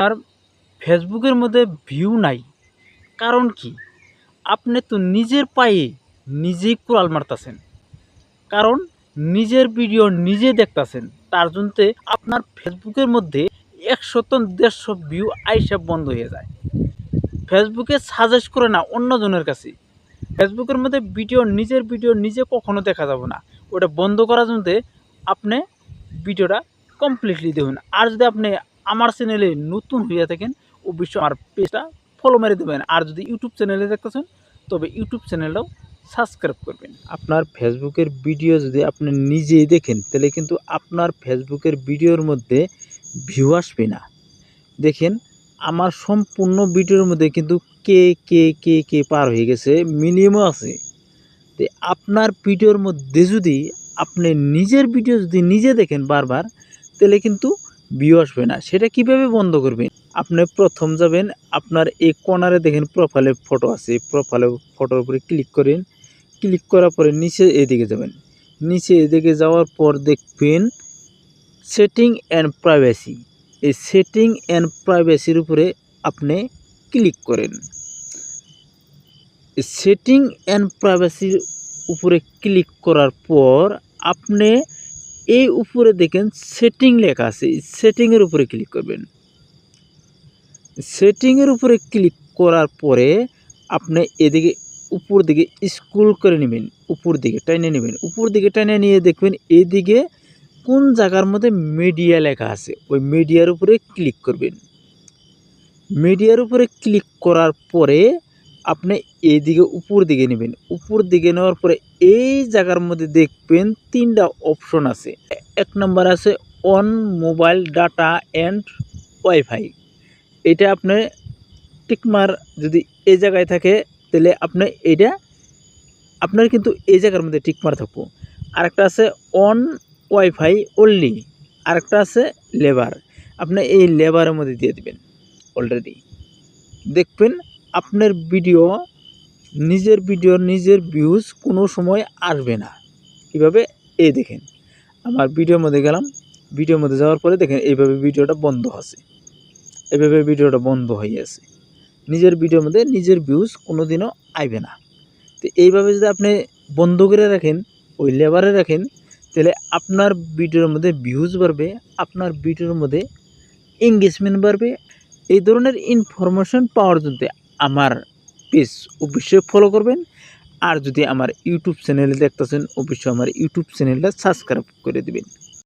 আর ফেসবুকের মধ্যে ভিউ নাই, কারণ কি? আপনি তো নিজের পায়ে নিজেই কুড়াল মারতেছেন, কারণ নিজের ভিডিও নিজে দেখতেছেন। তার জন্য আপনার ফেসবুকের মধ্যে 100-150 ভিউ আইসা বন্ধ হয়ে যায়। ফেসবুকে সাজেস্ট করে না অন্যজনের কাছে। ফেসবুকের মধ্যে নিজের ভিডিও নিজে কখনো দেখা যাবে না। ওটা বন্ধ করার জন্য আপনি ভিডিওটা কমপ্লিটলি দেখুন। আর যদি আপনি আমার চ্যানেলে নতুন হয়ে থাকেন, অবশ্যই আমার পেজটা ফলো মেরে দেবেন। আর যদি ইউটিউব চ্যানেলে দেখতেছেন, তবে ইউটিউব চ্যানেলটাও সাবস্ক্রাইব করবেন। আপনার ফেসবুকের ভিডিও যদি আপনি নিজেই দেখেন, তাহলে কিন্তু আপনার ফেসবুকের ভিডিওর মধ্যে ভিউ আসবে না। দেখেন, আমার সম্পূর্ণ ভিডিওর মধ্যে কিন্তু কে কে কে কে পার হয়ে গেছে মিনিমাম আছে। তো আপনার ভিডিওর মধ্যে যদি আপনি নিজের ভিডিও যদি নিজে দেখেন বারবার, তাহলে কিন্তু ভিউ আসবে না। সেটা কিভাবে বন্ধ করবেন? আপনি প্রথম যাবেন, আপনার এই কর্নারে দেখেন প্রোফাইলে ফটো আছে, প্রোফাইলে ফটোর উপরে ক্লিক করেন। ক্লিক করার পরে নিচে এদিকে যাবেন। নিচে এদিকে যাওয়ার পর দেখবেন সেটিং অ্যান্ড প্রাইভেসি। এই সেটিং অ্যান্ড প্রাইভেসির উপরে আপনি ক্লিক করেন। সেটিং অ্যান্ড প্রাইভেসির উপরে ক্লিক করার পর আপনি এই উপরে দেখেন সেটিং লেখা আছে, সেটিংয়ের উপরে ক্লিক করবেন। সেটিংয়ের উপরে ক্লিক করার পরে আপনি এদিকে উপর দিকে স্ক্রল করে নেবেন, উপর দিকে টাইনে নেবেন। উপর দিকে টাইনে নিয়ে দেখবেন এইদিকে কোন জায়গার মধ্যে মিডিয়া লেখা আছে, ওই মিডিয়ার উপরে ক্লিক করবেন। মিডিয়ার উপরে ক্লিক করার পরে আপনি এইদিকে উপর দিকে নেবেন। উপর দিকে নেওয়ার পরে এই জায়গার মধ্যে দেখবেন 3টা অপশন আছে। 1 নম্বর আছে on mobile data and wifi. এটা আপনি টিকমার যদি এই জায়গায় থাকে, তাহলে আপনি এটা আপনার কিন্তু এই জায়গার মধ্যে টিকমার থাকবো। আরেকটা আছে অন ওয়াইফাই অনলি, আরেকটা আছে লেবার। আপনি এই লেবারের মধ্যে দিয়ে দিবেন। অলরেডি দেখবেন আপনার নিজের ভিউজ কোনো সময় আসবে না। কীভাবে? এই দেখেন, আমার ভিডিওর মধ্যে গেলাম, ভিডিওর মধ্যে যাওয়ার পরে দেখেন এইভাবে ভিডিওটা বন্ধ আছে, এইভাবে ভিডিওটা বন্ধ হয়ে আছে। নিজের ভিডিওর মধ্যে নিজের ভিউজ কোনো দিনও আসবে না। তো এইভাবে যদি আপনি বন্ধ করে রাখেন, ওই লেবারে রাখেন, তাহলে আপনার ভিডিওর মধ্যে ভিউজ বাড়বে, আপনার ভিডিওর মধ্যে এঙ্গেজমেন্ট বাড়বে। এই ধরনের ইনফরমেশন পাওয়ার জন্য আমার পেজ অবশ্যই ফলো করবেন। আর যদি আমার ইউটিউব চ্যানেলে দেখতেছেন, অবশ্যই আমার ইউটিউব চ্যানেলটা সাবস্ক্রাইব করে দিবেন।